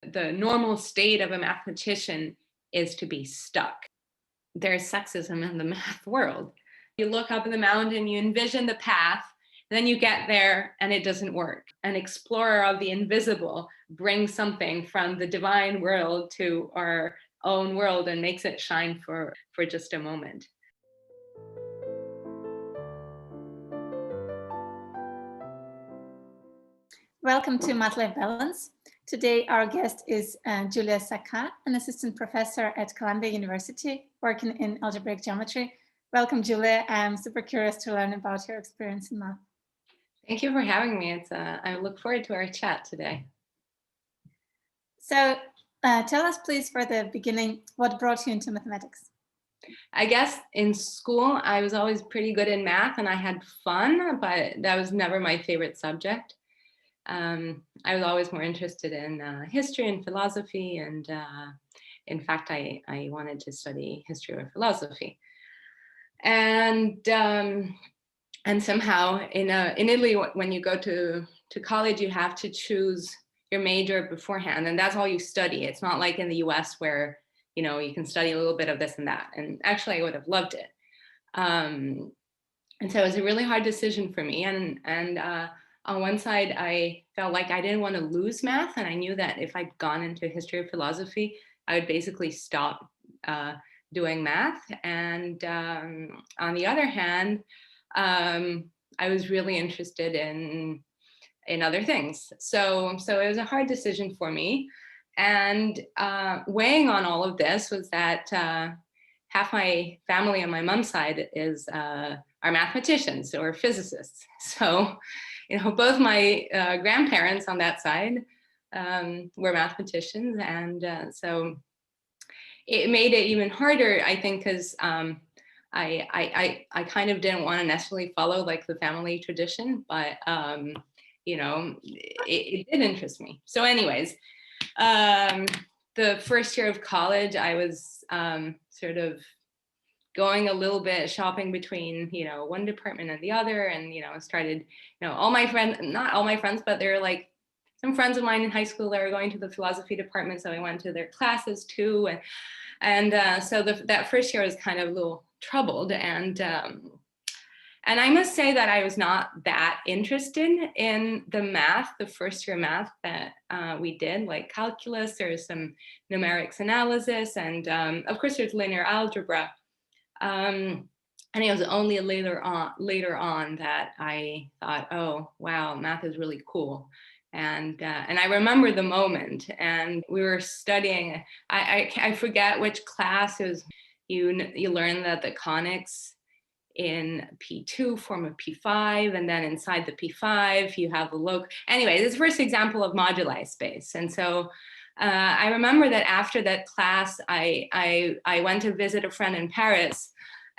The normal state of a mathematician is to be stuck. There's sexism in the math world. You look up in the mountain, you envision the path, then you get there and it doesn't work. An explorer of the invisible brings something from the divine world to our own world and makes it shine for just a moment. Welcome to Math-Life Balance. Today our guest is Giulia Saccà, an assistant professor at Columbia University working in algebraic geometry. Welcome, Giulia. I'm super curious to learn about your experience in math. Thank you for having me. I look forward to our chat today. So tell us, please, for the beginning, what brought you into mathematics? I guess in school, I was always pretty good in math and I had fun, but that was never my favorite subject. I was always more interested in history and philosophy, and in fact, I wanted to study history or philosophy. And somehow in Italy, when you go to college, you have to choose your major beforehand, and that's all you study. It's not like in the US where you can study a little bit of this and that. And actually, I would have loved it. And so it was a really hard decision for me. And on one side, I felt like I didn't want to lose math, and I knew that if I'd gone into history or philosophy, I would basically stop doing math. And on the other hand, I was really interested in other things. So it was a hard decision for me. And weighing on all of this was that half my family on my mom's side are mathematicians or physicists. So both my grandparents on that side were mathematicians, and so it made it even harder, I think, because I kind of didn't want to necessarily follow like the family tradition, but it did interest me. So, anyways, the first year of college, I was sort of going a little bit shopping between, one department and the other. And, started, all my friends, not all my friends, but there were like some friends of mine in high school that were going to the philosophy department. So I went to their classes too. And so that first year was kind of a little troubled. And I must say that I was not that interested in the math, the first year math that we did, like calculus. There's some numerics analysis. And of course, there's linear algebra. And it was only later on that I thought, oh, wow, math is really cool. And I remember the moment, and we were studying, I forget which class it was. You learn that the conics in P2 form a P5, and then inside the P5 you have the log. Anyway, this is the first example of moduli space. And so I remember that after that class, I went to visit a friend in Paris,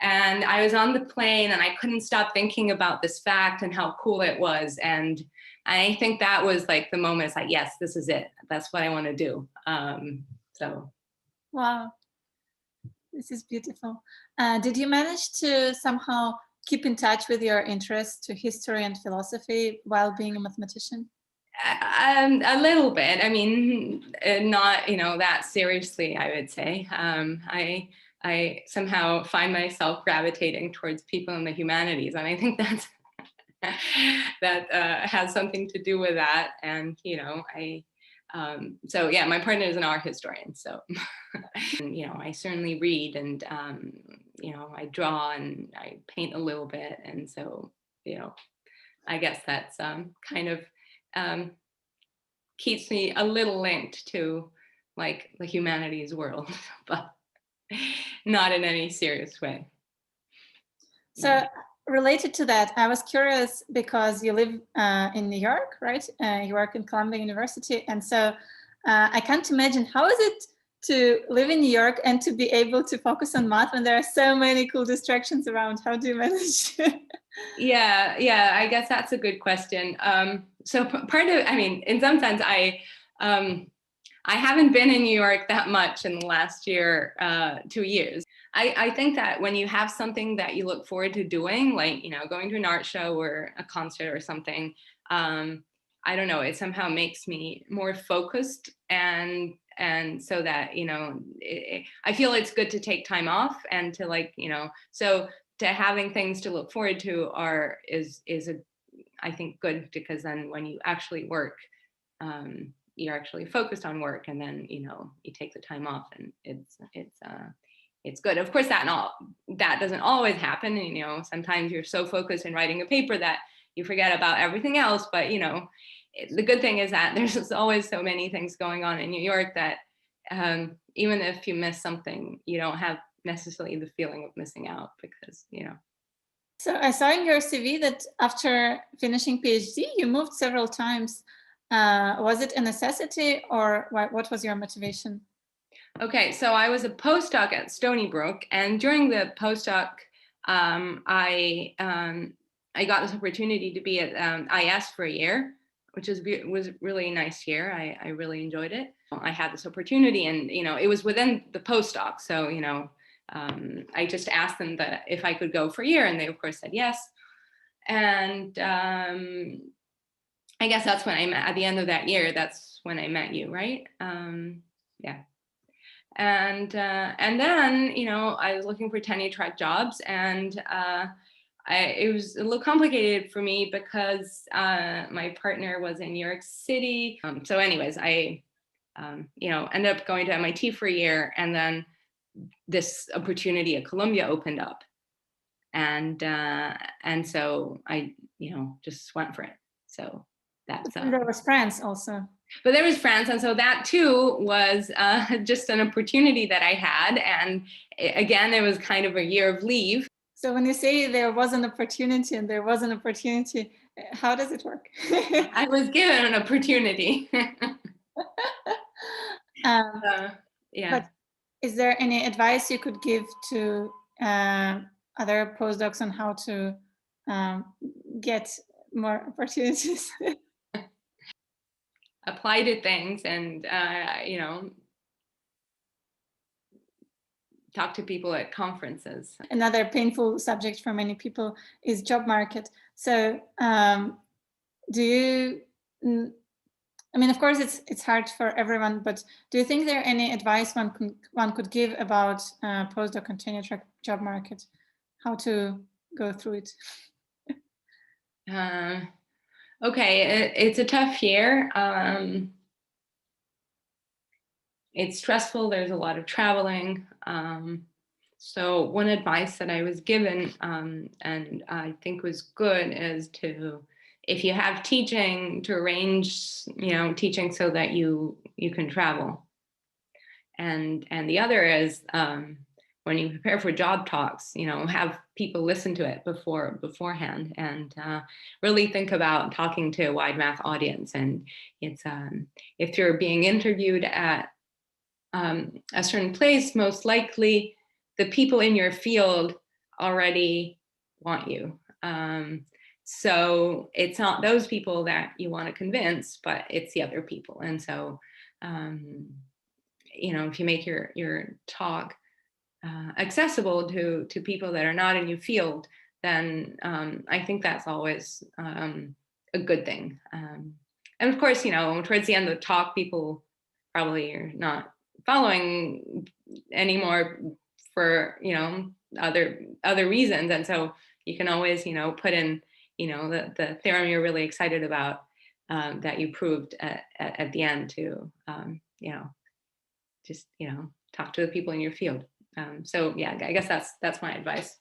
and I was on the plane and I couldn't stop thinking about this fact and how cool it was. And I think that was like the moment. It's like, yes, this is it. That's what I want to do. So. Wow, this is beautiful. Did you manage to somehow keep in touch with your interest to history and philosophy while being a mathematician? A little bit. I mean, not that seriously, I would say. I somehow find myself gravitating towards people in the humanities, and I think that has something to do with that. And so yeah, my partner is an art historian, so and, I certainly read, and I draw and I paint a little bit, and so I guess that's kind of keeps me a little linked to like the humanities world, but not in any serious way. So related to that, I was curious because you live in New York, right? You work in Columbia University. And so I can't imagine, how is it to live in New York and to be able to focus on math when there are so many cool distractions around? How do you manage? Yeah, I guess that's a good question. So part of, I mean, in some sense, I haven't been in New York that much in the last 2 years. I think that when you have something that you look forward to doing, like, going to an art show or a concert or something, I don't know, it somehow makes me more focused, and so that, you know, I feel it's good to take time off and to, like, you know, so to having things to look forward to is a, I think, good, because then when you actually work, you're actually focused on work, and then, you know, you take the time off, and it's good. Of course, that doesn't always happen, and, you know, sometimes you're so focused in writing a paper that you forget about everything else. But, you know, the good thing is that there's just always so many things going on in New York that even if you miss something, you don't have necessarily the feeling of missing out, because, you know. So I saw in your CV that after finishing PhD, you moved several times. Was it a necessity, or what was your motivation? Okay, so I was a postdoc at Stony Brook, and during the postdoc, I got this opportunity to be at IS for a year, which was really a nice year. I really enjoyed it. I had this opportunity, and, you know, it was within the postdoc, so, you know, I just asked them that if I could go for a year, and they of course said yes. And I guess that's when I met, at the end of that year, that's when I met you, right? Yeah. And then, you know, I was looking for tenure track jobs, and it was a little complicated for me because my partner was in New York City. So anyways, I, you know, ended up going to MIT for a year, and then this opportunity at Columbia opened up. And so I, you know, just went for it. So that's There was France also. But there was France, and so that too was just an opportunity that I had, and again, it was kind of a year of leave. So when you say there was an opportunity and there was an opportunity, how does it work? I was given an opportunity. Yeah. But is there any advice you could give to other postdocs on how to get more opportunities? Apply to things, and you know, talk to people at conferences. Another painful subject for many people is job market. So do you, I mean, of course it's hard for everyone, but do you think there are any advice one could give about postdoc and tenure track job market, how to go through it? Okay, it's a tough year. It's stressful. There's a lot of traveling. So one advice that I was given, and I think was good, is to, if you have teaching, to arrange, you know, teaching so that you can travel. And the other is, when you prepare for job talks, you know, have people listen to it beforehand, and really think about talking to a wide math audience. And it's if you're being interviewed at a certain place, most likely the people in your field already want you. So it's not those people that you want to convince, but it's the other people. And so, you know, if you make your talk accessible to people that are not in your field, then I think that's always a good thing. And of course, you know, towards the end of the talk, people probably are not following anymore for, you know, other reasons. And so you can always, you know, put in, you know, the theorem you're really excited about, that you proved at the end, to, you know, just, you know, talk to the people in your field. So yeah, I guess that's my advice.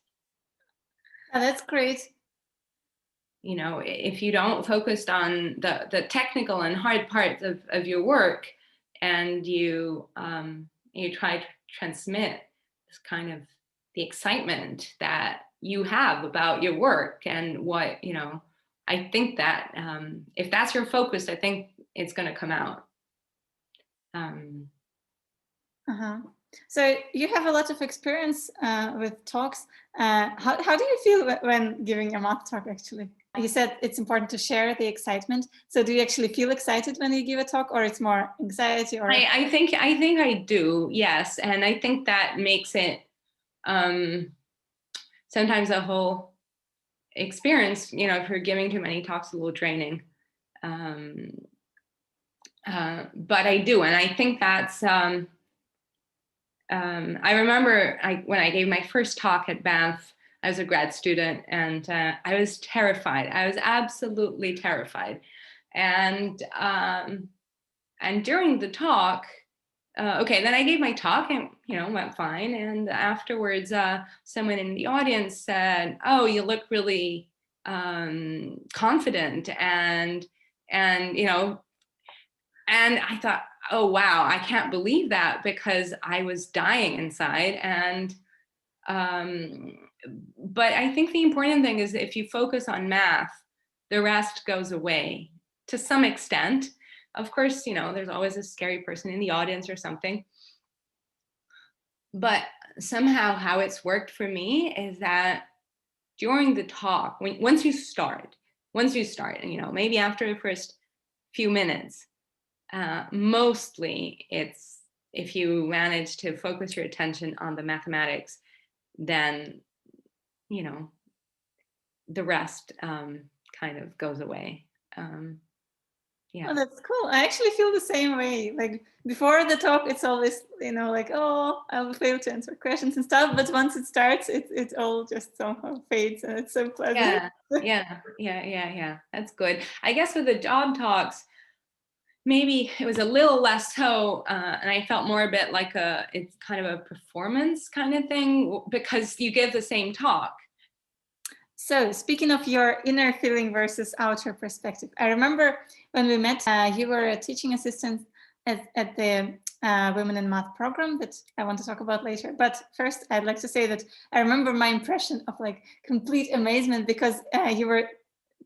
Oh, that's great. You know, if you don't focus on the technical and hard parts of your work, and you try to transmit this kind of the excitement that you have about your work and what, you know, I think that if that's your focus, I think it's going to come out. So you have a lot of experience with talks. How do you feel when giving a math talk, actually? You said it's important to share the excitement. So do you actually feel excited when you give a talk, or it's more anxiety? Or I think I do, yes. And I think that makes it sometimes a whole experience, you know, if you're giving too many talks, a little draining. But I do, and I think that's. I remember when I gave my first talk at Banff. I was a grad student, and I was terrified. I was absolutely terrified, and during the talk. Okay, then I gave my talk and, went fine. And afterwards, someone in the audience said, "Oh, you look really confident." And I thought, oh, wow, I can't believe that, because I was dying inside. And but I think the important thing is, if you focus on math, the rest goes away to some extent. Of course, there's always a scary person in the audience or something. But somehow how it's worked for me is that during the talk, once you start, and maybe after the first few minutes, mostly it's, if you manage to focus your attention on the mathematics, then the rest kind of goes away. Yeah. Oh, that's cool. I actually feel the same way. Like before the talk, it's always, like, oh, I will fail to answer questions and stuff. But once it starts, it all just somehow fades, and it's so pleasant. Yeah. That's good. I guess with the job talks, maybe it was a little less so, and I felt more a bit like it's kind of a performance kind of thing, because you give the same talk. So speaking of your inner feeling versus outer perspective, I remember when we met, you were a teaching assistant at the Women in Math program that I want to talk about later. But first, I'd like to say that I remember my impression of like complete amazement, because you were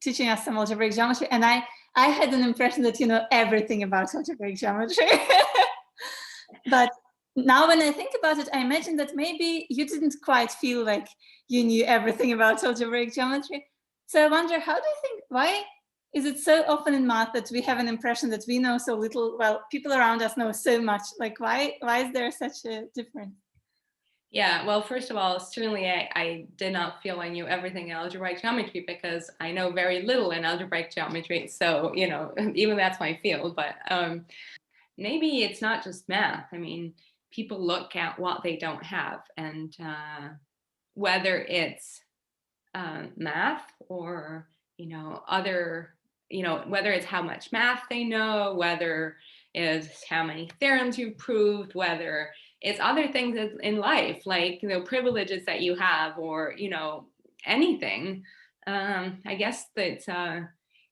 teaching us some algebraic geometry, and I had an impression that you know everything about algebraic geometry. But now when I think about it, I imagine that maybe you didn't quite feel like you knew everything about algebraic geometry. So I wonder, how do you think, why is it so often in math that we have an impression that we know so little, while people around us know so much? Like, why is there such a difference? Yeah, well, first of all, certainly I did not feel I knew everything in algebraic geometry, because I know very little in algebraic geometry. So, even that's my field. But maybe it's not just math. I mean, people look at what they don't have, and whether it's math or other, whether it's how much math they know, whether it's how many theorems you've proved, whether it's other things in life, like privileges that you have, or anything. I guess that's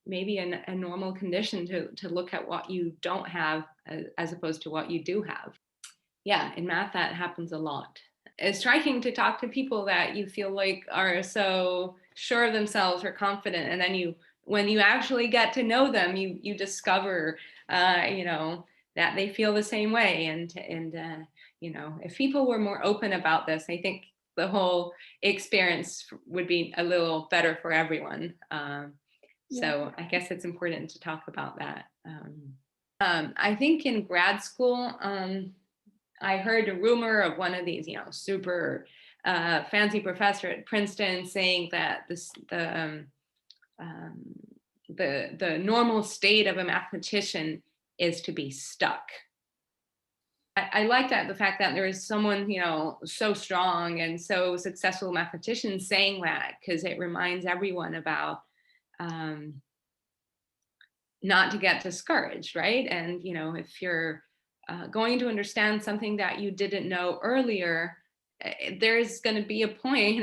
maybe a normal condition to look at what you don't have as opposed to what you do have. Yeah, in math that happens a lot. It's striking to talk to people that you feel like are so sure of themselves or confident, and then when you actually get to know them, you discover that they feel the same way. And if people were more open about this, I think the whole experience would be a little better for everyone. So I guess it's important to talk about that. I think in grad school, I heard a rumor of one of these, super fancy professor at Princeton saying that the normal state of a mathematician is to be stuck. I like that, the fact that there is someone, so strong and so successful mathematician saying that, because it reminds everyone about not to get discouraged, right? And, if you're going to understand something that you didn't know earlier, there's going to be a point,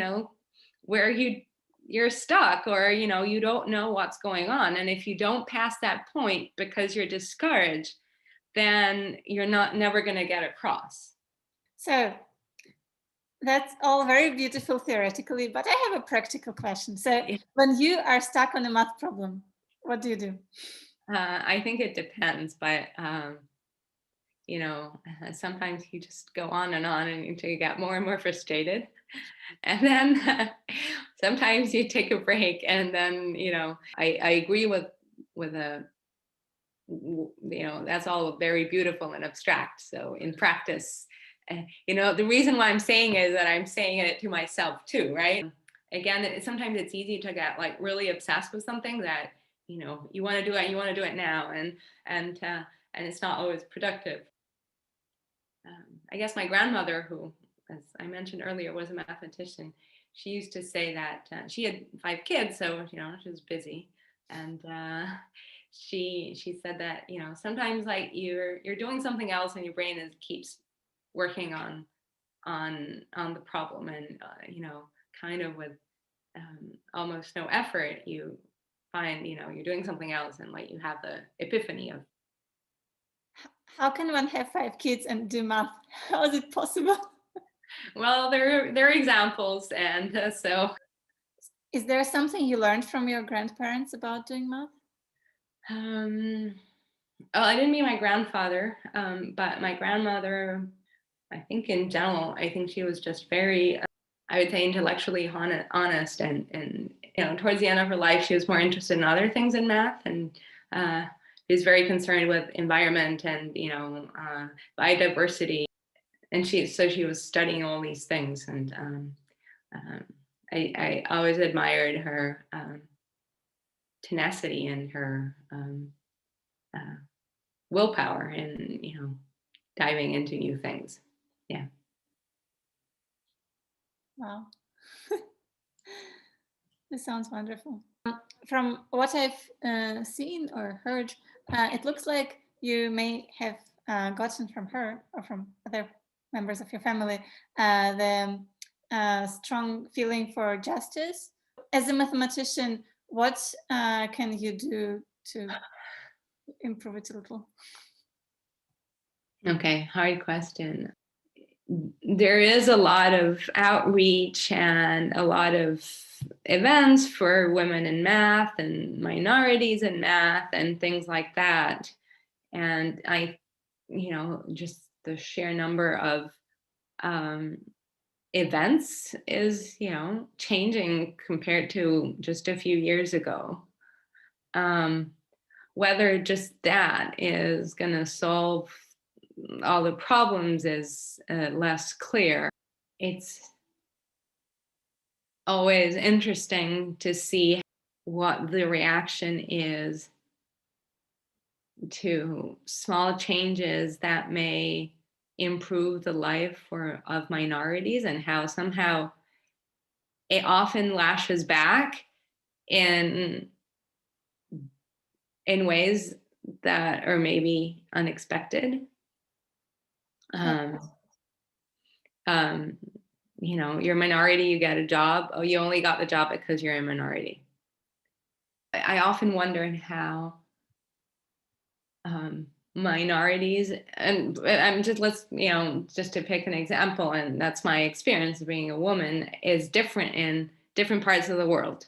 where you're stuck, or, you don't know what's going on. And if you don't pass that point because you're discouraged, then you're never going to get across. So that's all very beautiful theoretically, but I have a practical question. So when you are stuck on a math problem, what do you do? I think it depends, but sometimes you just go on and until you get more and more frustrated. And then sometimes you take a break, and then, I agree with that's all very beautiful and abstract. So in practice, the reason why I'm saying it is that I'm saying it to myself too, right? Again, sometimes it's easy to get like really obsessed with something that you want to do it, you want to do it now, and it's not always productive. I guess my grandmother, who, as I mentioned earlier, was a mathematician, she used to say that she had 5 kids, so she was busy, and she said that sometimes like you're doing something else and your brain keeps working on the problem, and kind of with almost no effort, you find you're doing something else, and like you have the epiphany of, how can one have 5 kids and do math? How is it possible? well, there are examples, and so. Is there something you learned from your grandparents about doing math? Oh, I didn't meet my grandfather, but my grandmother, I think in general, I think she was just very, I would say, intellectually honest, and towards the end of her life, she was more interested in other things in math, and she was very concerned with environment and biodiversity, and she was studying all these things, and I always admired her tenacity and her willpower and diving into new things. Yeah. Wow. This sounds wonderful. From what I've seen or heard, it looks like you may have gotten from her or from other members of your family the strong feeling for justice. As a mathematician, what can you do to improve it a little? Okay, hard question. There is a lot of outreach and a lot of events for women in math and minorities in math and things like that. And just the sheer number of events is, changing compared to just a few years ago. Whether just that is going to solve all the problems is less clear. It's always interesting to see what the reaction is to small changes that may improve the life of minorities, and how somehow it often lashes back in ways that are maybe unexpected. You're a minority, you get a job. Oh, you only got the job because you're a minority. I often wonder how minorities, and I'm just, just to pick an example, and that's my experience of being a woman, is different in different parts of the world.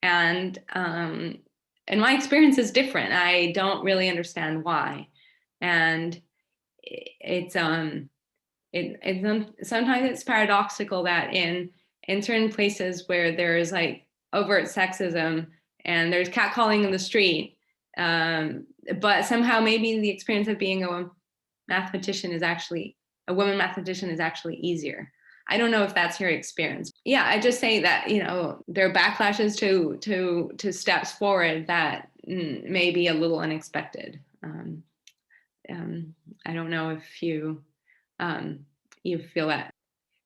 And my experience is different. I don't really understand why. And it's sometimes it's paradoxical that in certain places where there's like overt sexism and there's catcalling in the street, but somehow maybe the experience of being a woman mathematician is actually easier. I don't know if that's your experience. Yeah, I just say that there are backlashes to steps forward that may be a little unexpected. I don't know if you feel that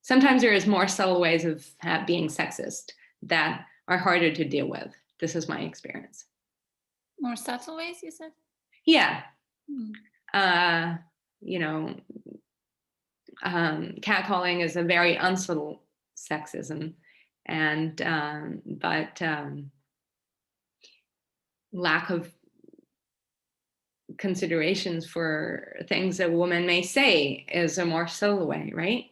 sometimes there is more subtle ways of being sexist that are harder to deal with. This is my experience. More subtle ways, you said? Yeah. Catcalling is a very unsubtle sexism, and but lack of considerations for things a woman may say is a more subtle way, right?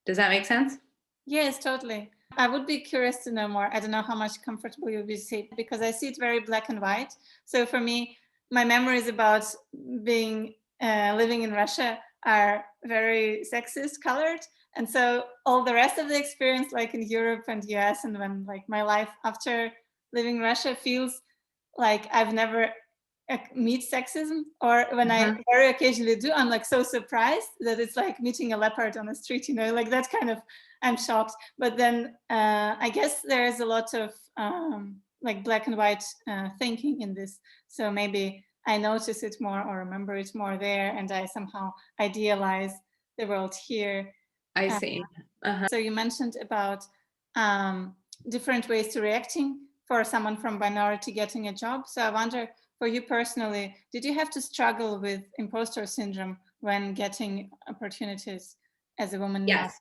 Does that make sense? Yes, totally. I would be curious to know more. I don't know how much comfortable you'll be see it, because I see it very black and white. So for me, my memories about being living in Russia are very sexist colored. And so all the rest of the experience, like in Europe and US, and when like my life after living in Russia feels like I've never meet sexism, or when I very occasionally do, I'm like so surprised that it's like meeting a leopard on the street, like that kind of, I'm shocked. But then I guess there is a lot of like black and white thinking in this. So maybe I notice it more or remember it more there, and I somehow idealize the world here. I see. So you mentioned about different ways to reacting for someone from minority getting a job. So I wonder, for you personally, did you have to struggle with imposter syndrome when getting opportunities as a woman? Yes.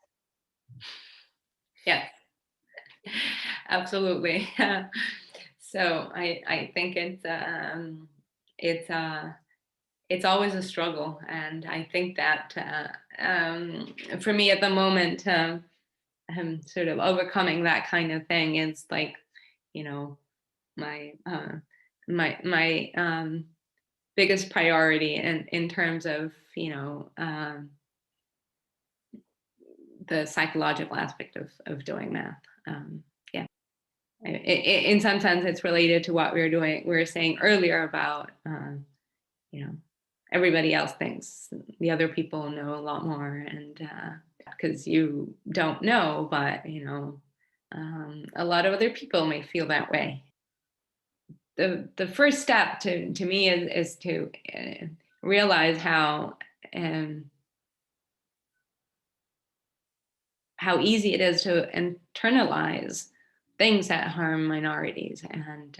Yes. Absolutely. So I think it's always a struggle, and I think that for me at the moment, sort of overcoming that kind of thing is like, you know, my biggest priority in terms of, you know, the psychological aspect of doing math. Yeah. In some sense, it's related to what we were saying earlier about, you know, everybody else thinks the other people know a lot more, and because you don't know, but, you know, a lot of other people may feel that way. The first step to me is to realize how easy it is to internalize things that harm minorities, and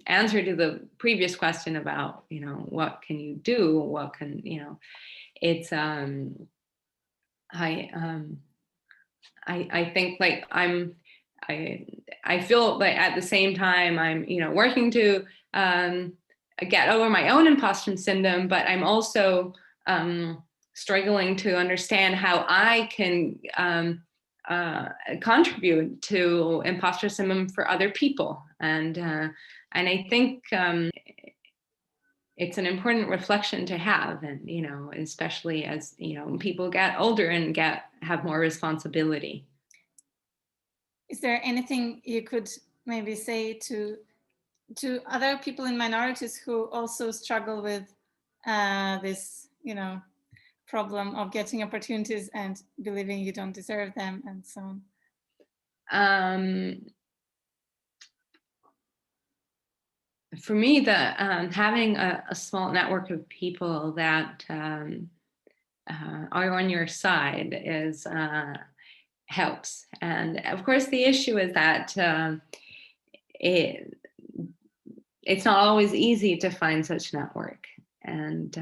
answer to the previous question about, you know, what can you do, what can, you know, it's I think like I feel like at the same time I'm, you know, working to get over my own imposter syndrome, but I'm also struggling to understand how I can contribute to imposter syndrome for other people, and I think it's an important reflection to have, and, you know, especially as, you know, people get older and have more responsibility. Is there anything you could maybe say to other people in minorities who also struggle with this, you know, problem of getting opportunities and believing you don't deserve them and so on? For me, having a small network of people that are on your side is helps. And of course, the issue is that it's not always easy to find such network, and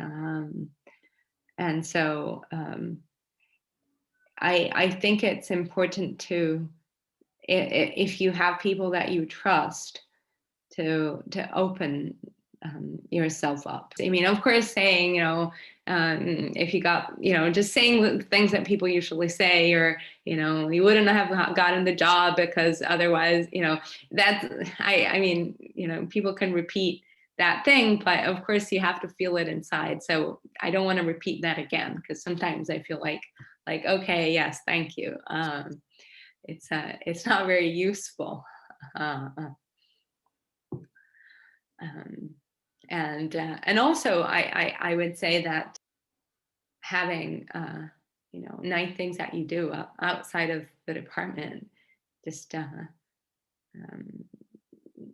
so I think it's important to, if you have people that you trust, to open yourself up. I mean, of course, saying, you know, if you got, you know, just saying things that people usually say, or, you know, you wouldn't have gotten the job because otherwise, you know, that's, I mean, you know, people can repeat that thing, but of course you have to feel it inside. So I don't want to repeat that again, because sometimes I feel like, okay, yes, thank you. It's not very useful. And also I would say that having you know, nice things that you do outside of the department just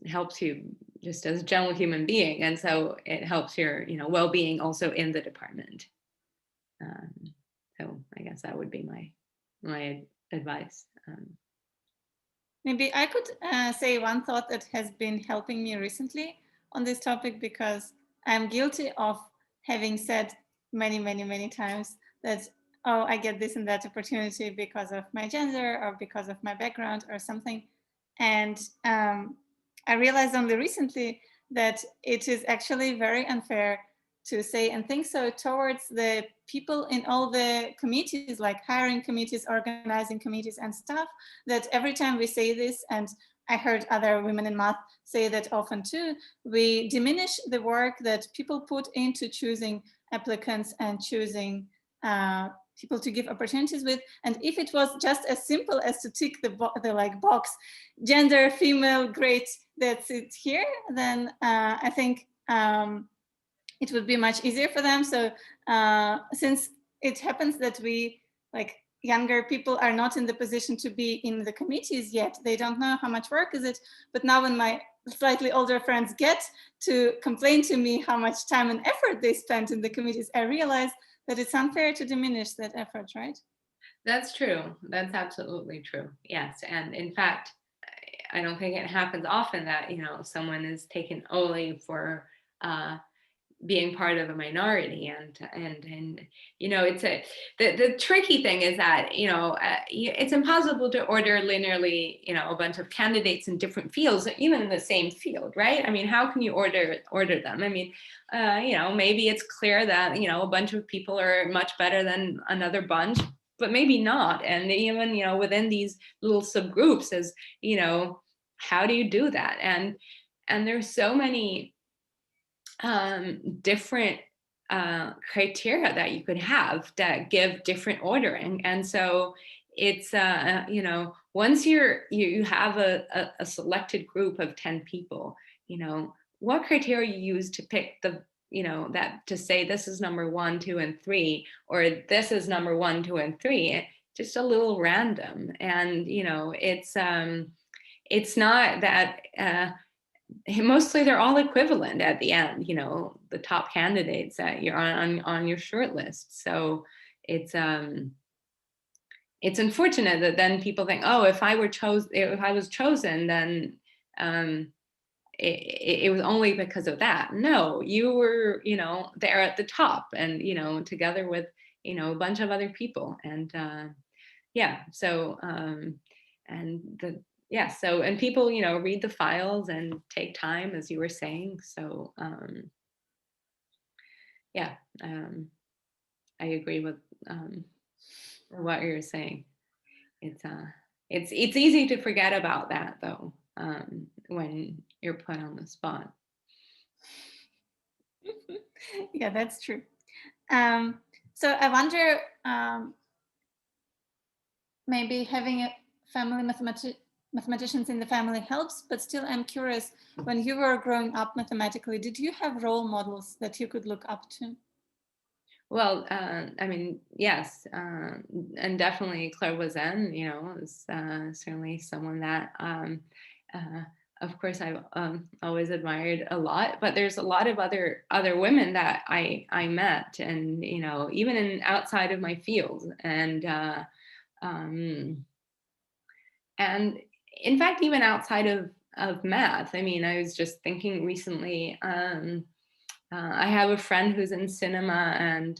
helps you just as a general human being, and so it helps your, you know, well-being also in the department. So I guess that would be my advice. Maybe I could say one thought that has been helping me recently on this topic, because I'm guilty of having said many times that, oh, I get this and that opportunity because of my gender or because of my background or something. And I realized only recently that it is actually very unfair to say and think so towards the people in all the committees, like hiring committees, organizing committees and stuff, that every time we say this, and I heard other women in math say that often too, we diminish the work that people put into choosing applicants and choosing people to give opportunities with. And if it was just as simple as to tick the like box, gender, female, great, that's it here, then I think it would be much easier for them. So since it happens that we like younger people are not in the position to be in the committees yet. They don't know how much work is it. But now when my slightly older friends get to complain to me how much time and effort they spent in the committees, I realize that it's unfair to diminish that effort, right? That's true. That's absolutely true. Yes. And in fact, I don't think it happens often that, someone is taken only for being part of a minority. And it's the tricky thing is that, it's impossible to order linearly, a bunch of candidates in different fields, even in the same field, right? I mean, how can you order them? I mean, maybe it's clear that, a bunch of people are much better than another bunch, but maybe not. And even, within these little subgroups is, how do you do that? And there's so many different criteria that you could have that give different ordering. And so it's, once you have a selected group of 10 people, what criteria you use to pick that to say this is number 1, 2, and 3, or this is number 1, 2, and 3, just a little random. And, it's not that, mostly they're all equivalent at the end, the top candidates that you're on your short list. So it's unfortunate that then people think, oh, if I was chosen, then it was only because of that. No, you were, there at the top, and together with a bunch of other people. And so and people read the files and take time, as you were saying. So I agree with what you're saying. It's easy to forget about that, though, when you're put on the spot. Yeah, that's true. So I wonder, maybe having a family mathematicians in the family helps, but still I'm curious, when you were growing up mathematically, did you have role models that you could look up to? Well, I mean, yes, and definitely Claire Wazan, is certainly someone that, of course, I've always admired a lot. But there's a lot of other women that I met, and even outside of my field, and in fact, even outside of math. I mean, I was just thinking recently. I have a friend who's in cinema, and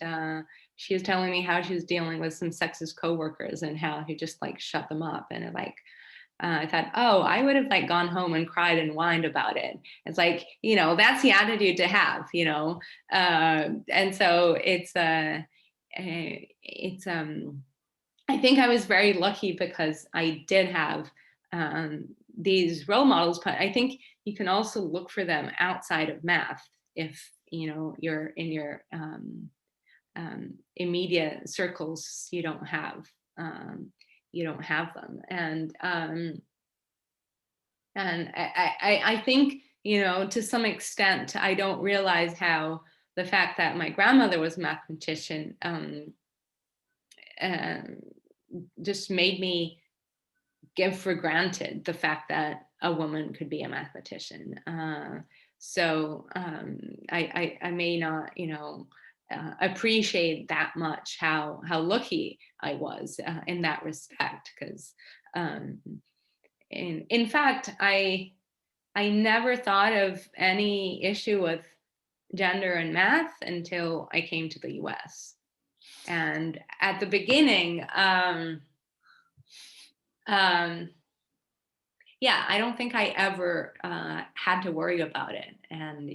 she was telling me how she was dealing with some sexist coworkers and how he just shut them up. And I thought, oh, I would have gone home and cried and whined about it. It's that's the attitude to have, and so I think I was very lucky because I did have these role models, but I think you can also look for them outside of math if you're in your immediate circles. You don't have them, and I think to some extent I don't realize how the fact that my grandmother was a mathematician just made me give for granted the fact that a woman could be a mathematician. So I may not, appreciate that much how lucky I was in that respect, because in fact, I never thought of any issue with gender and math until I came to the US. And at the beginning, I don't think I ever had to worry about it. And,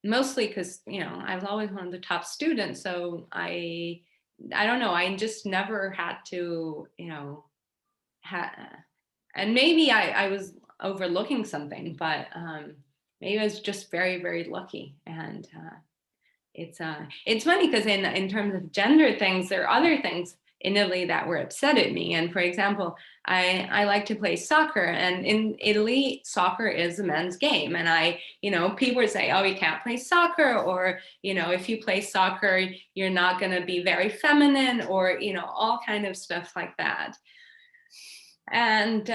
mostly because, I was always one of the top students. So I don't know, I just never had to, and maybe I was overlooking something, but maybe I was just very, very lucky. And it's funny because in terms of gender things, there are other things in Italy that were upset at me. And for example, I like to play soccer, and in Italy, soccer is a men's game. And people would say, oh, you can't play soccer, or, if you play soccer, you're not going to be very feminine, or, all kind of stuff like that. And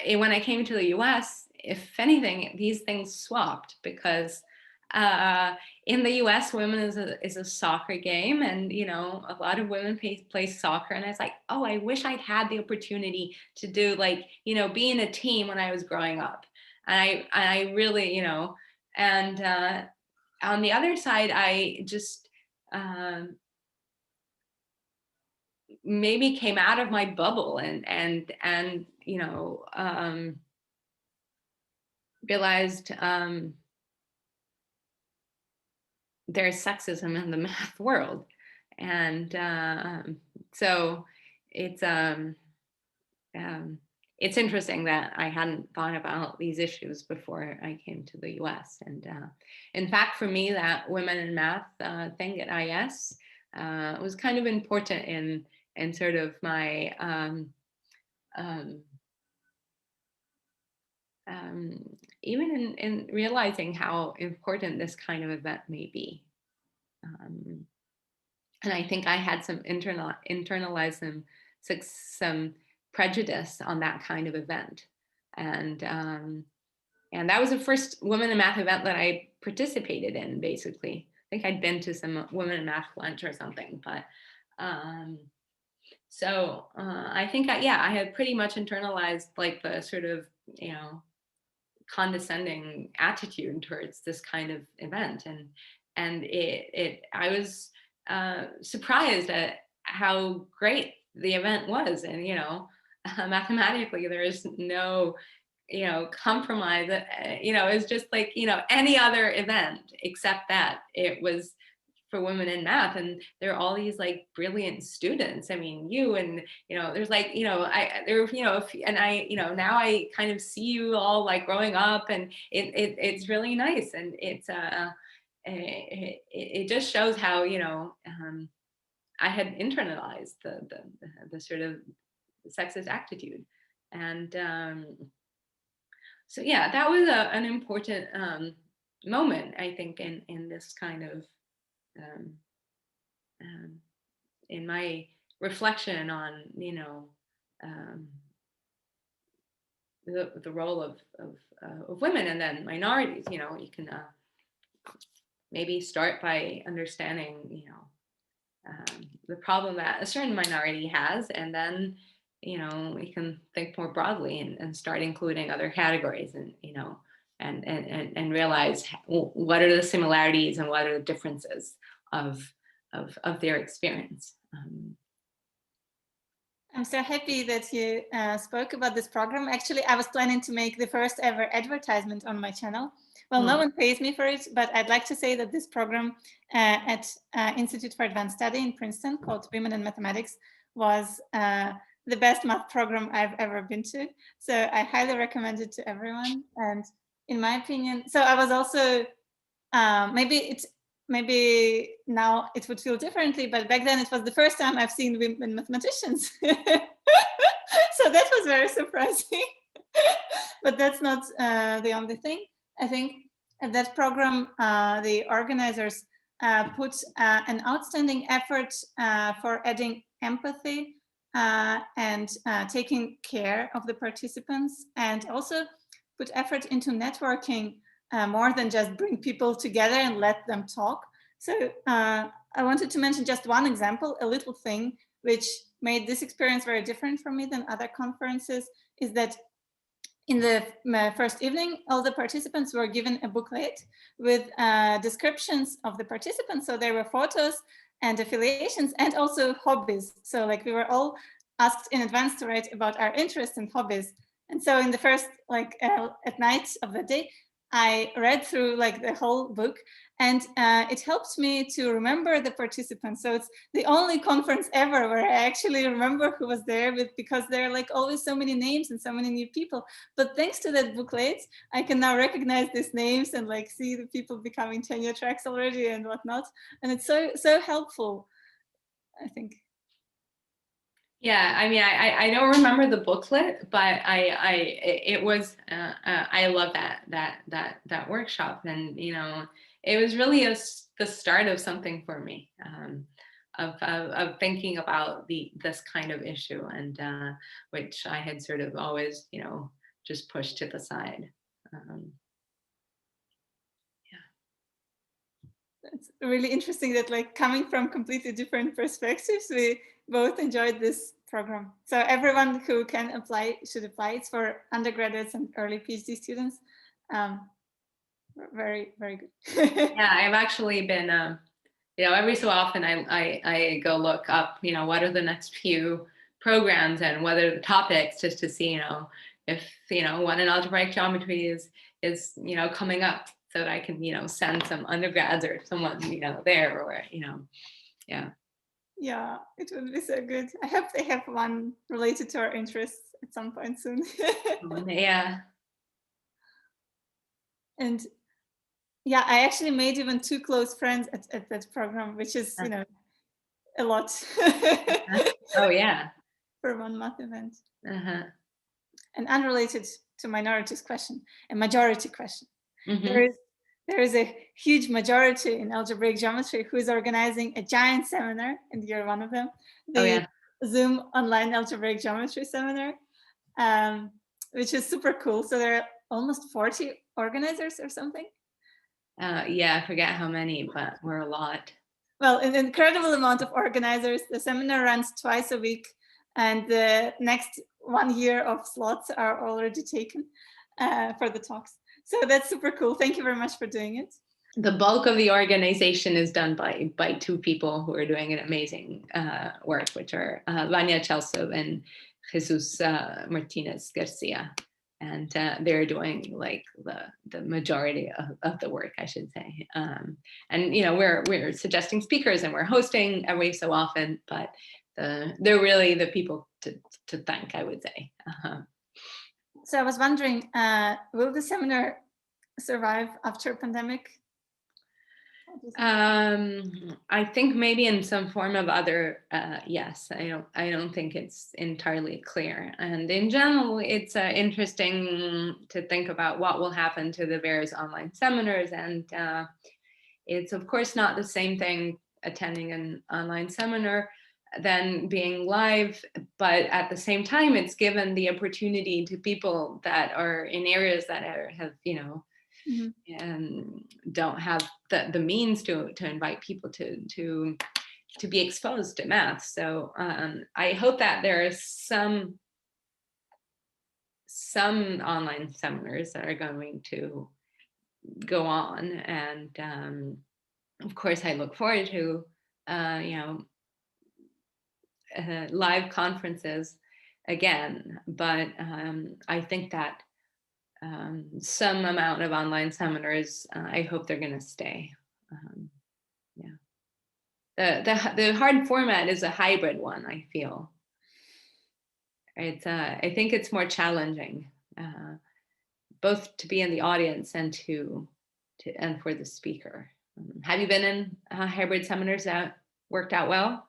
when I came to the US, if anything, these things swapped, because in the US, women is a soccer game, and a lot of women play soccer, and I was like, oh, I wish I'd had the opportunity to do, like, be in a team when I was growing up. And I really, and on the other side, I just maybe came out of my bubble and realized there's sexism in the math world. And so it's interesting that I hadn't thought about these issues before I came to the US. And in fact, for me, that women in math thing at IS was kind of important in sort of my even in realizing how important this kind of event may be. And I think I had some internalized some prejudice on that kind of event. And that was the first Women in Math event that I participated in, basically. I think I'd been to some Women in Math lunch or something, but so I think I had pretty much internalized, like, the sort of, condescending attitude towards this kind of event. And I was surprised at how great the event was. And, mathematically, there is no, compromise. It's just like, any other event, except that it was for women in math, and there are all these, like, brilliant students. I mean, you and there's, like, now I kind of see you all, like, growing up, and it's really nice, and it just shows how I had internalized the sort of sexist attitude. And so yeah, that was an important moment, I think, in this kind of in my reflection on the role of women, and then minorities. You can maybe start by understanding the problem that a certain minority has, and then we can think more broadly and start including other categories, and and realize what are the similarities and what are the differences of their experience. I'm so happy that you spoke about this program. Actually, I was planning to make the first ever advertisement on my channel. Well, no one pays me for it, but I'd like to say that this program at Institute for Advanced Study in Princeton, called Women in Mathematics, was the best math program I've ever been to. So I highly recommend it to everyone. And in my opinion, so I was also, maybe now it would feel differently, but back then it was the first time I've seen women mathematicians. So that was very surprising. But that's not the only thing. I think at that program, the organizers put an outstanding effort for adding empathy and taking care of the participants, and also put effort into networking more than just bring people together and let them talk. So I wanted to mention just one example, a little thing which made this experience very different for me than other conferences, is that in the first evening, all the participants were given a booklet with descriptions of the participants. So there were photos and affiliations and also hobbies. So, like, we were all asked in advance to write about our interests and hobbies. And so in the first, at night of the day, I read through like the whole book, and it helped me to remember the participants. So it's the only conference ever where I actually remember who was there, because there are like always so many names and so many new people. But thanks to that booklet, I can now recognize these names and like see the people becoming tenure tracks already and whatnot. And it's so helpful, I think. Yeah, I mean, I don't remember the booklet, but it was I love that workshop, and it was really the start of something for me, of thinking about this kind of issue, and which I had sort of always just pushed to the side. It's really interesting that like coming from completely different perspectives, we both enjoyed this program. So everyone who can apply should apply. It's for undergraduates and early PhD students. Very, very good. Yeah, I've actually been, every so often I go look up, what are the next few programs and what are the topics, just to see, if, what an algebraic geometry is coming up, so that I can, send some undergrads or someone, there, or, yeah. Yeah, it would be so good. I hope they have one related to our interests at some point soon. Yeah. And yeah, I actually made even 2 close friends at that program, which is, a lot. Oh, yeah. For one math event. Uh-huh. And unrelated to minorities question, a majority question. Mm-hmm. There is a huge majority in algebraic geometry who is organizing a giant seminar, and you're one of them. The Zoom online algebraic geometry seminar, which is super cool. So there are almost 40 organizers or something. Yeah, I forget how many, but we're a lot. Well, an incredible amount of organizers. The seminar runs twice a week, and the next 1 year of slots are already taken for the talks. So that's super cool. Thank you very much for doing it. The bulk of the organization is done by 2 people who are doing an amazing work, which are Vanya Chelsov and Jesus Martinez Garcia. And they're doing like the majority of the work, I should say. And we're suggesting speakers and we're hosting every so often, but they're really the people to thank, I would say. So I was wondering, will the seminar survive after pandemic? I think maybe in some form of other, yes. I don't think it's entirely clear. And in general, it's interesting to think about what will happen to the various online seminars. And it's of course not the same thing attending an online seminar than being live, but at the same time, it's given the opportunity to people that are in areas that have and don't have the means to invite people to be exposed to math. So I hope that there are some online seminars that are going to go on, and of course I look forward to live conferences again, but I think that some amount of online seminars, I hope they're going to stay. The hard format is a hybrid one, I feel. I think it's more challenging, both to be in the audience and and for the speaker. Have you been in hybrid seminars that worked out well?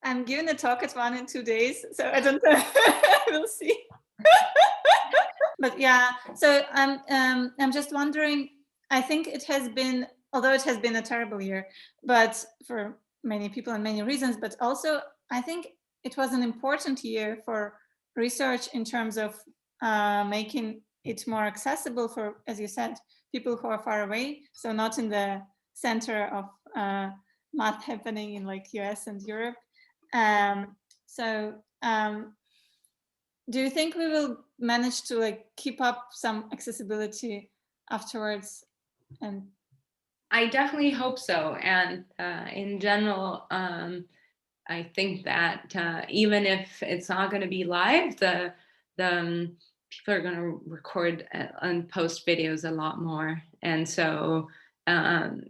I'm giving a talk at one in 2 days, so I don't know. We'll see. But yeah, so I'm just wondering. I think it has been, although it has been a terrible year, but for many people and many reasons, but also I think it was an important year for research in terms of making it more accessible for, as you said, people who are far away, so not in the center of math happening in like US and Europe. Do you think we will manage to like keep up some accessibility afterwards? And I definitely hope so. And in general, I think that even if it's not going to be live, the people are going to record and post videos a lot more. And so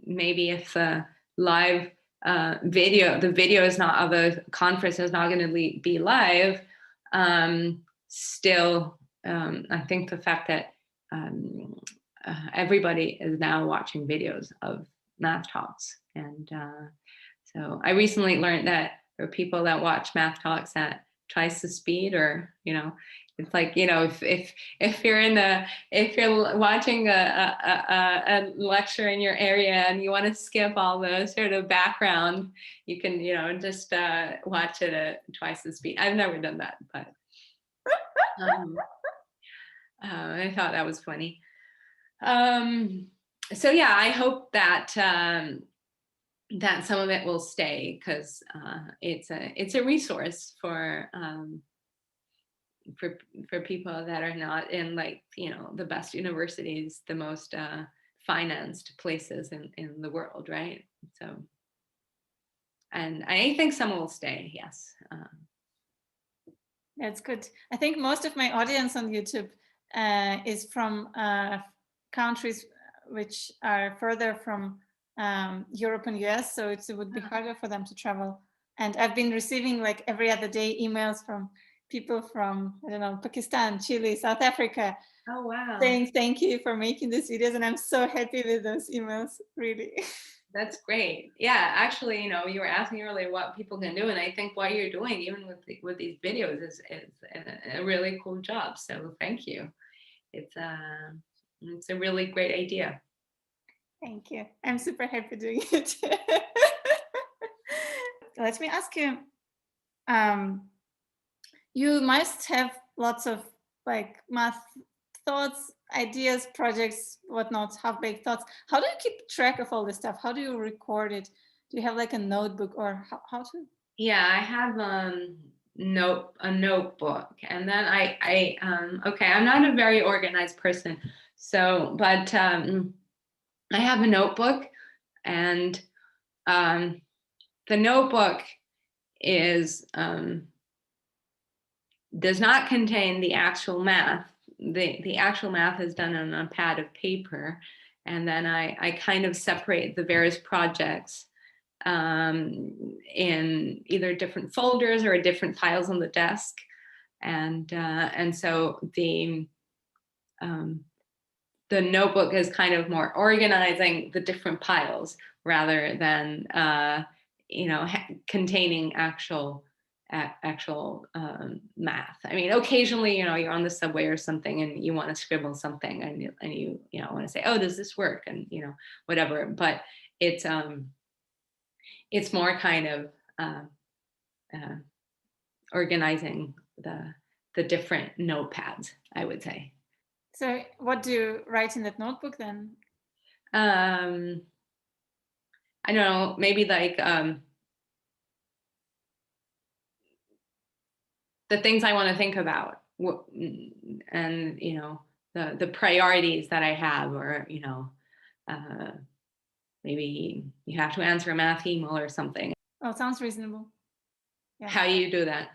maybe if the live the video is not of a conference is not going to be live, still, I think the fact that everybody is now watching videos of math talks. And so I recently learned that there are people that watch math talks at twice the speed, or, you know, it's like, you know, if you're watching a lecture in your area and you want to skip all the sort of background, you can, you know, just watch it at twice the speed. I've never done that, but I thought that was funny. So yeah, I hope that that some of it will stay, because it's a resource for people that are not in, like, you know, the best universities, the most financed places in the world, right? So, and I think some will stay, yes. That's good. I think most of my audience on YouTube is from countries which are further from Europe and US, so it would be harder for them to travel. And I've been receiving, like, every other day emails from people from, I don't know, Pakistan, Chile, South Africa. Oh, wow. Saying thank you for making these videos, and I'm so happy with those emails, really. That's great. Yeah, actually, you know, you were asking earlier what people can do, and I think what you're doing, even with these videos, is a really cool job. So thank you. It's a really great idea. Thank you. I'm super happy doing it. Let me ask you, you must have lots of, like, math thoughts, ideas, projects, whatnot, half-baked thoughts. How do you keep track of all this stuff? How do you record it? Do you have, like, a notebook, or how to? Yeah, I have a notebook, and then I okay, I'm not a very organized person, so, but I have a notebook, and the notebook is does not contain the actual math. The actual math is done on a pad of paper, and then I kind of separate the various projects in either different folders or different files on the desk, and so the notebook is kind of more organizing the different piles rather than you know, containing actual math. I mean, occasionally, you know, you're on the subway or something and you want to scribble something, and you know, want to say, oh, does this work, and, you know, whatever. But it's more kind of organizing the different notepads, I would say. So what do you write in that notebook then? I don't know, maybe like the things I want to think about, and, you know, the priorities that I have, or, you know, maybe you have to answer a math email or something. Oh, sounds reasonable. Yeah. How do you do that?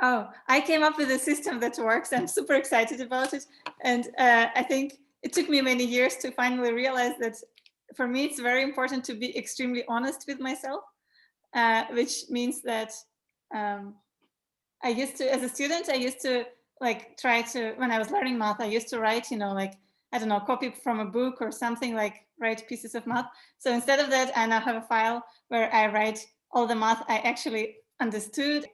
Oh, I came up with a system that works. I'm super excited about it. And I think it took me many years to finally realize that for me, it's very important to be extremely honest with myself, which means that I used to, as a student, I used to, like, try to, when I was learning math, I used to write, you know, like, I don't know, copy from a book or something, like write pieces of math. So instead of that, I now have a file where I write all the math I actually understood.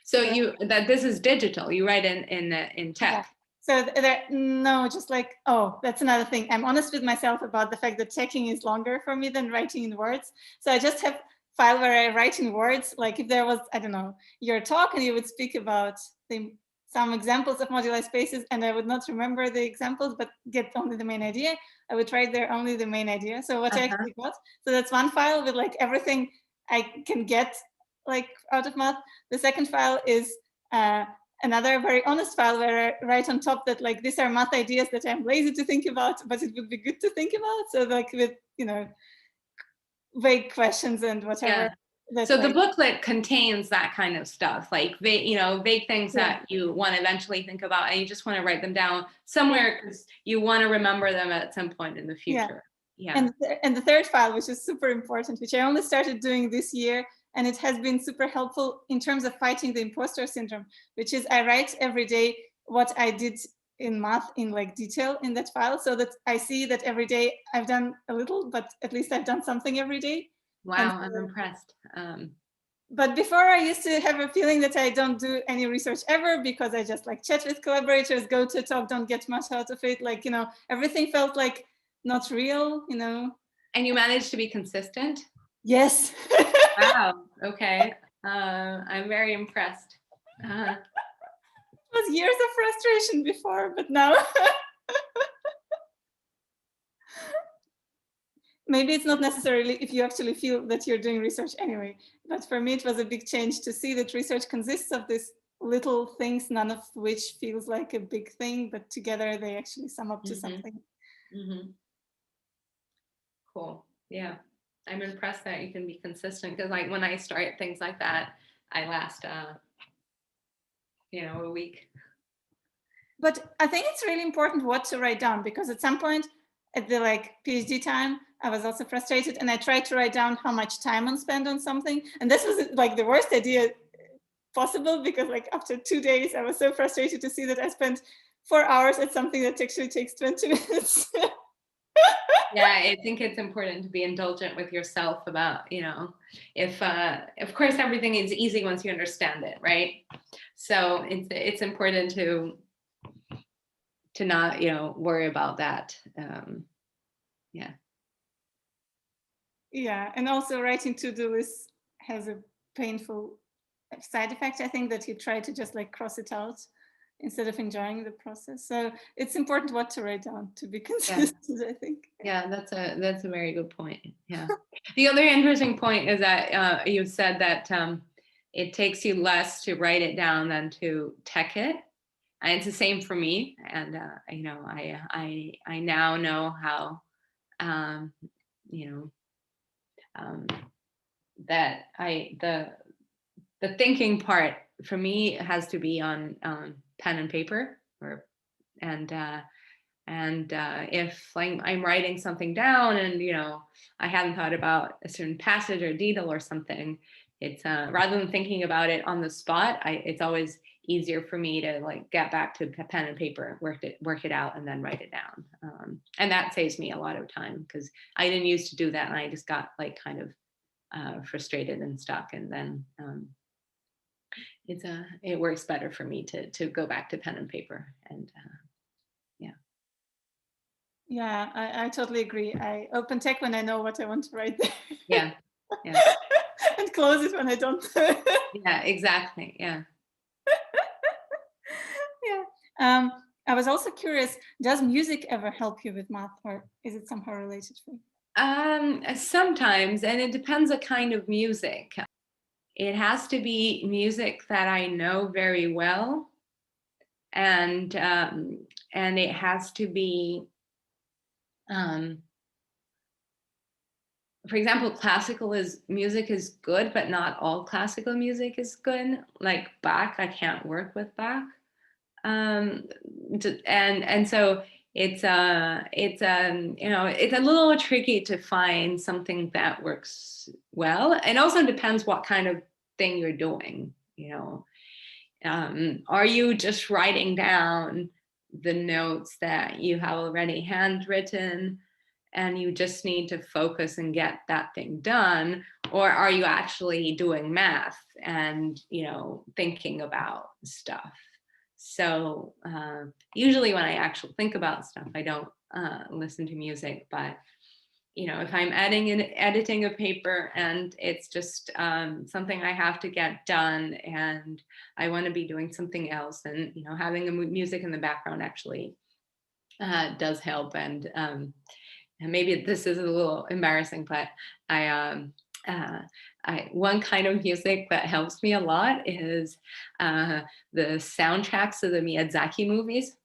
So this is digital. You write in tech. Yeah. So no, just like, oh, that's another thing. I'm honest with myself about the fact that checking is longer for me than writing in words. So I just have a file where I write in words. Like if there was, I don't know, your talk and you would speak about some examples of moduli spaces, and I would not remember the examples, but get only the main idea, I would write there only the main idea. So what I actually got. So that's one file with like everything I can get like out of math. The second file is another very honest file where I write on top that like these are math ideas that I'm lazy to think about, but it would be good to think about. So like with, you know, vague questions and whatever. So the booklet contains that kind of stuff, like vague things that you want to eventually think about, and you just want to write them down somewhere because you want to remember them at some point in the future. Yeah. And the third file, which is super important, which I only started doing this year, and it has been super helpful in terms of fighting the imposter syndrome, which is I write every day what I did in math in like detail in that file, so that I see that every day I've done a little, but at least I've done something every day. Wow, I'm impressed. But before I used to have a feeling that I don't do any research ever because I just like chat with collaborators, go to a talk, don't get much out of it. Like, everything felt like not real, And you managed to be consistent? Yes. Wow, okay. I'm very impressed. It was years of frustration before, but now. Maybe it's not necessarily if you actually feel that you're doing research anyway, but for me it was a big change to see that research consists of these little things, none of which feels like a big thing, but together they actually sum up to something. Cool. Yeah, I'm impressed that you can be consistent, because like when I start things like that, I last a week. But I think it's really important what to write down, because at some point at the PhD time, I was also frustrated, and I tried to write down how much time I spent on something, and this was like the worst idea possible, because after 2 days I was so frustrated to see that I spent 4 hours at something that actually takes 20 minutes. Yeah, I think it's important to be indulgent with yourself about, if of course everything is easy once you understand it, right? So it's important to not worry about that. Yeah, and also writing to-do lists has a painful side effect, I think, that you try to just cross it out instead of enjoying the process. So it's important what to write down to be consistent, I think. Yeah, that's a very good point. Yeah. The other interesting point is that you said that it takes you less to write it down than to tech it. And it's the same for me. And I now know how that the thinking part for me has to be on pen and paper, and if I'm writing something down and I hadn't thought about a certain passage or detail or something, it's rather than thinking about it on the spot, it's always easier for me to get back to pen and paper, work it out, and then write it down, and that saves me a lot of time, because I didn't used to do that, and I just got kind of frustrated and stuck, and then it works better for me to go back to pen and paper. And yeah, I totally agree. I open tech when I know what I want to write there. Yeah. And close it when I don't. Yeah, exactly. Yeah. Yeah. I was also curious, does music ever help you with math, or is it somehow related for you? Sometimes, and it depends the kind of music. It has to be music that I know very well, and it has to be, for example, classical music is good, but not all classical music is good. Like Bach, I can't work with Bach, and so it's a little tricky to find something that works well. And also depends what kind of thing you're doing. Are you just writing down the notes that you have already handwritten, and you just need to focus and get that thing done? Or are you actually doing math and thinking about stuff? So usually when I actually think about stuff, I don't listen to music. But if I'm editing a paper and it's just something I have to get done, and I want to be doing something else, and having the music in the background actually does help. And maybe this is a little embarrassing, but one kind of music that helps me a lot is the soundtracks of the Miyazaki movies.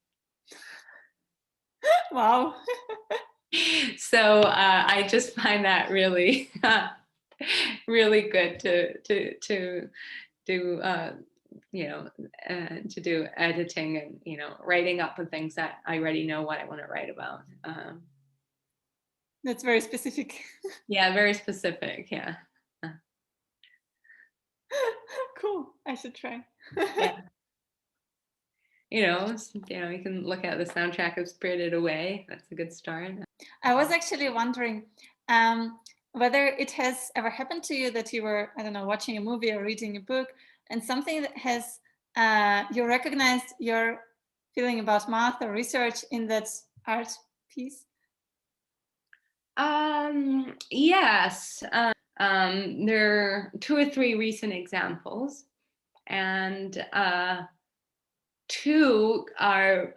Wow. So I just find that really really good to do to do editing and writing up the things that I already know what I want to write about. That's very specific. Yeah, very specific. Yeah. Cool. I should try. Yeah. You can look at the soundtrack of Spirited Away. That's a good start. I was actually wondering whether it has ever happened to you that you were, I don't know, watching a movie or reading a book, and something that has you recognized your feeling about math or research in that art piece? Yes. There are 2 or 3 recent examples, and 2 are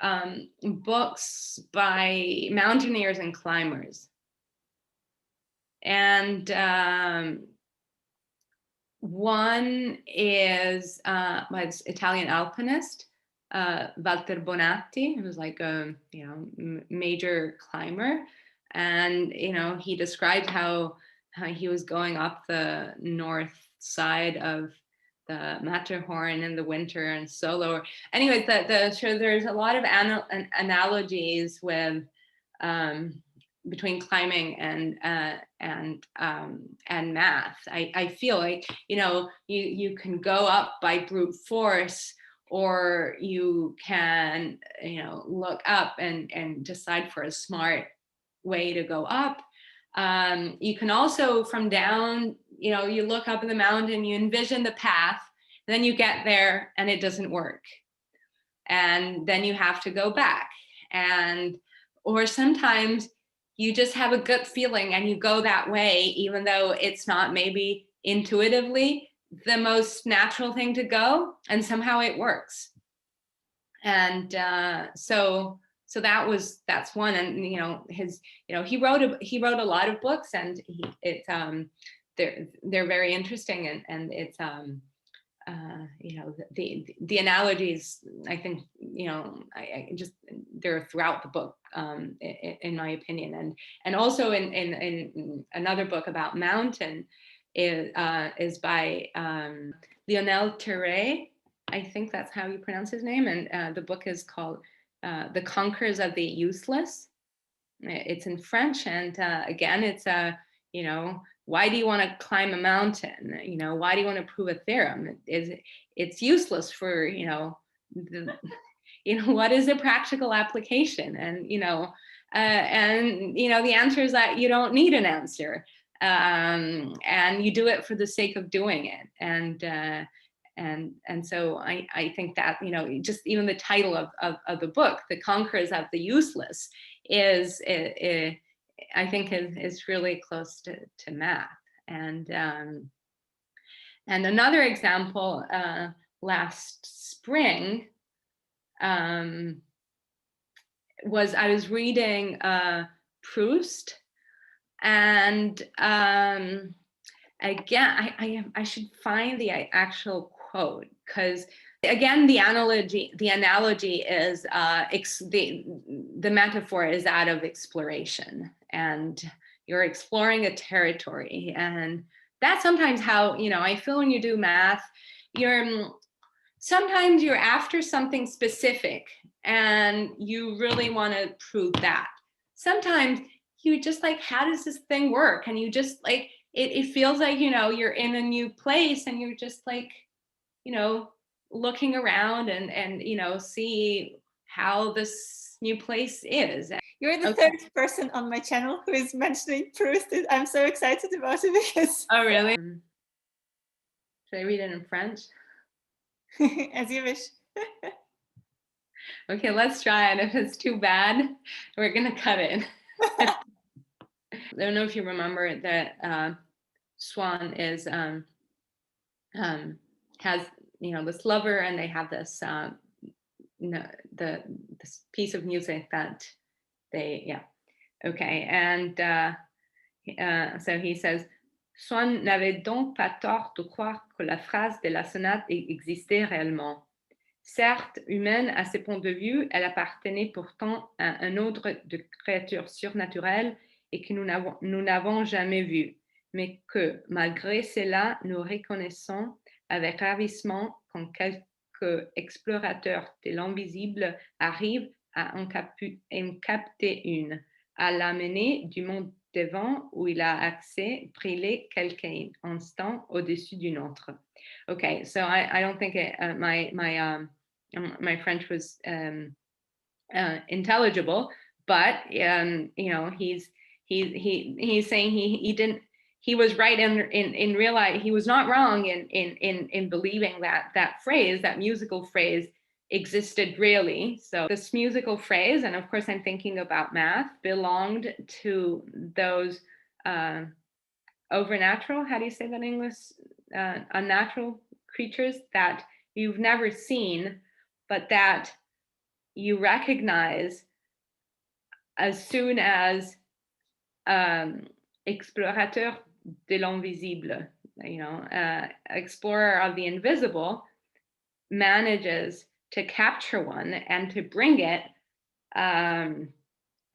books by mountaineers and climbers. And one is by this Italian alpinist, Walter Bonatti, who was like a major climber, and he described how he was going up the north side of the Matterhorn in the winter and solo. Anyways, so there's a lot of analogies with between climbing and math. I feel like you can go up by brute force, or you can look up and decide for a smart way to go up. You can also from down, you look up in the mountain, you envision the path, then you get there and it doesn't work, and then you have to go back, or sometimes you just have a gut feeling and you go that way, even though it's not maybe intuitively the most natural thing to go, and somehow it works. And so that's one. And he wrote a lot of books, and they're very interesting, and it's the analogies, I think, I just, they're throughout the book, in my opinion. And also in another book about mountain is by Lionel Terray. I think that's how you pronounce his name. And the book is called The Conquerors of the Useless. It's in French. And again, it's why do you want to climb a mountain? Why do you want to prove a theorem? It's useless for, what is a practical application? And, the answer is that you don't need an answer. And you do it for the sake of doing it. And so I think that, just even the title of the book, The Conquerors of the Useless, is I think is really close to math. And another example, last spring, was I was reading Proust, and again, I should find the actual quote, because again, the analogy is the metaphor is that of exploration, and you're exploring a territory. And that's sometimes how I feel when you do math. Sometimes you're after something specific and you really want to prove that. Sometimes you just like, how does this thing work? And you just like, it feels like you're in a new place, and you're just like looking around and see how this new place is. You're the third person on my channel who is mentioning Proust. I'm so excited about it because... Oh, really? Should I read it in French? As you wish. Okay, let's try it. If it's too bad, we're gonna cut it. I don't know if you remember that Swan is has this lover, and they have this this piece of music that they okay. And so he says, Swann n'avait donc pas tort de croire que la phrase de la sonate existait réellement. Certes, humaine à ses points de vue, elle appartenait pourtant à un ordre de créatures surnaturelles et que nous n'avons jamais vu. mais que, malgré cela, nous reconnaissons avec ravissement quand quelques explorateurs de l'invisible arrivent à en capter une, à l'amener du monde devant où il a accès, briller quelques instants au-dessus d'une autre. Okay, so I don't think my French was intelligible, but he's saying he was right in realize he was not wrong in believing that phrase, that musical phrase, existed really. So this musical phrase, and of course I'm thinking about math, belonged to those overnatural, how do you say that in English, unnatural creatures that you've never seen, but that you recognize as soon as explorateur de l'invisible, explorer of the invisible, manages to capture one and to bring it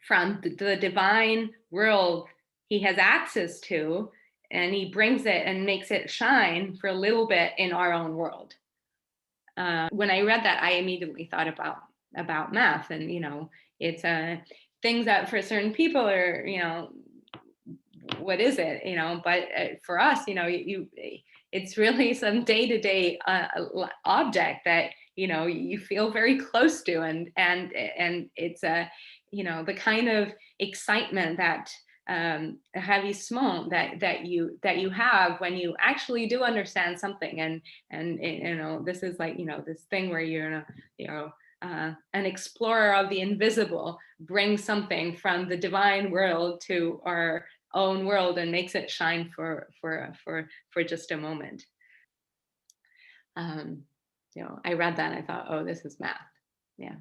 from the divine world he has access to, and he brings it and makes it shine for a little bit in our own world. When I read that, I immediately thought about math, and it's things that for certain people are, what is it, but for us, it's really some day-to-day object that you feel very close to, and it's the kind of excitement that ravissement that you have when you actually do understand something, and this is like this thing where you're an explorer of the invisible, brings something from the divine world to our own world and makes it shine for just a moment. I read that and I thought, oh, this is math. Yeah,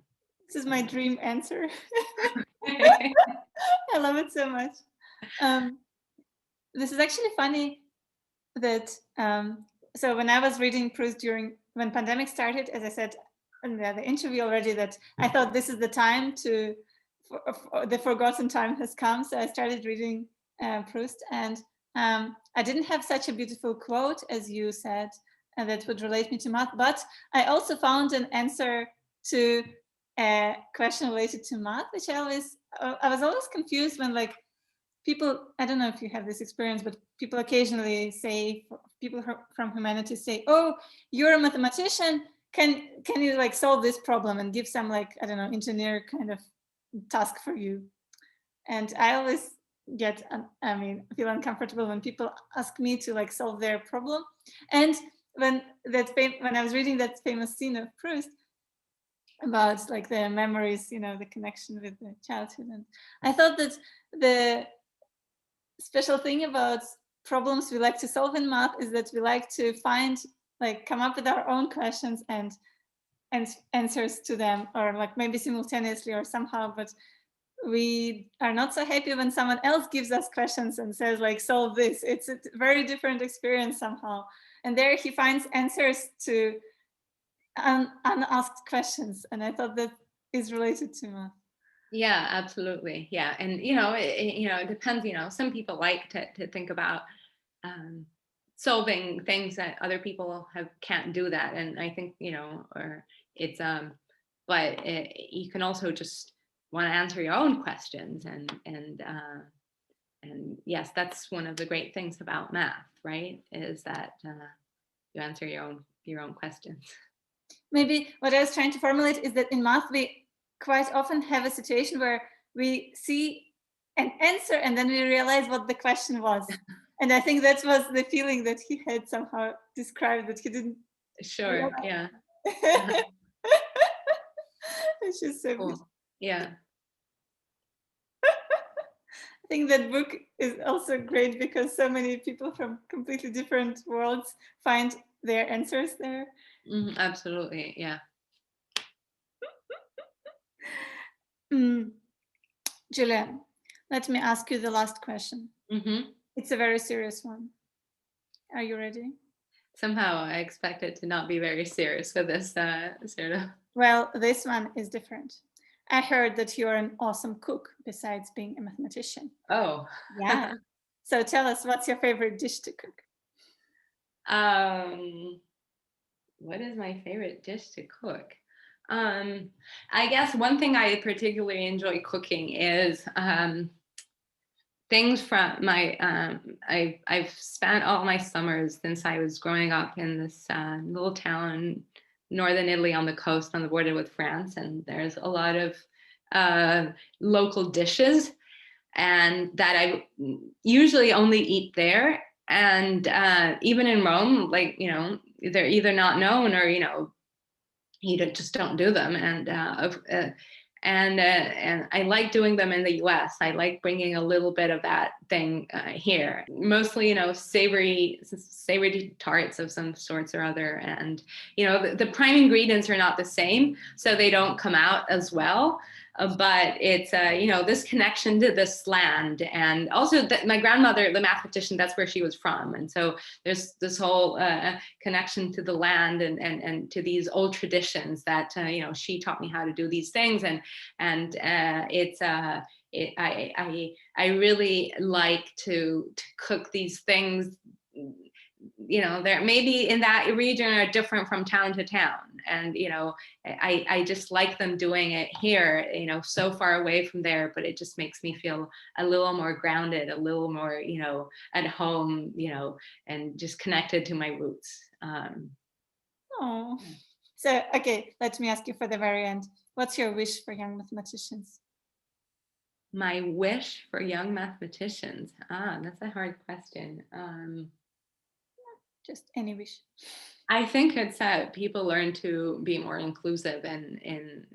this is my dream answer. I love it so much. This is actually funny that so when I was reading Proust when pandemic started, as I said in the interview already, that I thought this is the time the forgotten time has come. So I started reading Proust, and I didn't have such a beautiful quote as you said that would relate me to math, but I also found an answer to a question related to math, which I was always confused when people, I don't know if you have this experience, but people occasionally say, people from humanities say, oh, you're a mathematician, can you solve this problem and give some I don't know, engineer kind of task for you. And I always feel uncomfortable when people ask me to solve their problem. And when I was reading that famous scene of Proust about the memories, the connection with the childhood, and I thought that the special thing about problems we like to solve in math is that we like to find, come up with our own questions and answers to them, or maybe simultaneously or somehow, but we are not so happy when someone else gives us questions and says solve this. It's a very different experience somehow. And there he finds answers to unasked questions. And I thought that is related to math. Yeah, absolutely. Yeah. And, it depends, some people like to think about solving things that other people can't do that. And I think, or it's, but you can also just want to answer your own questions. And yes, that's one of the great things about math, right? Is that you answer your own questions. Maybe what I was trying to formulate is that in math, we quite often have a situation where we see an answer and then we realize what the question was. And I think that was the feeling that he had somehow described, that he didn't. Sure, yeah. It's just so cool. Yeah. I think that book is also great because so many people from completely different worlds find their answers there. Mm-hmm, absolutely, yeah. Giulia, let me ask you the last question. Mm-hmm. It's a very serious one. Are you ready? Somehow I expect it to not be very serious for this sort of. Well, this one is different. I heard that you're an awesome cook besides being a mathematician. Oh. Yeah. So tell us, what's your favorite dish to cook? What is my favorite dish to cook? I guess one thing I particularly enjoy cooking is things from my, I've spent all my summers since I was growing up in this little town, northern Italy on the coast on the border with France. And there's a lot of local dishes and that I usually only eat there. And even in Rome, like, you know, they're either not known or, you know, just don't do them. And I like doing them in the US. I like bringing a little bit of that thing here. Mostly, you know, savory tarts of some sorts or other. And, you know, the prime ingredients are not the same, so they don't come out as well. But it's, you know, this connection to this land. And also my grandmother, the mathematician, that's where she was from. And so there's this whole connection to the land and to these old traditions that, you know, she taught me how to do these things. And it's, I really like to cook these things. You know, there maybe in that region are different from town to town. And, you know, I just like them doing it here, you know, so far away from there, but it just makes me feel a little more grounded, a little more, you know, at home, you know, and just connected to my roots. Oh, so, okay, let me ask you for the very end. What's your wish for young mathematicians? My wish for young mathematicians? That's a hard question. Just any wish. I think it's that people learn to be more inclusive in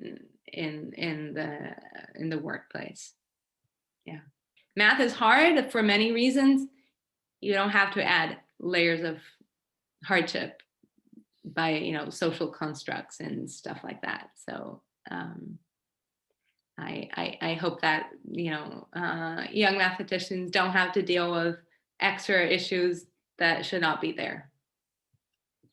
the workplace. Yeah, math is hard for many reasons. You don't have to add layers of hardship by, you know, social constructs and stuff like that. So I hope that, you know, young mathematicians don't have to deal with extra issues that should not be there.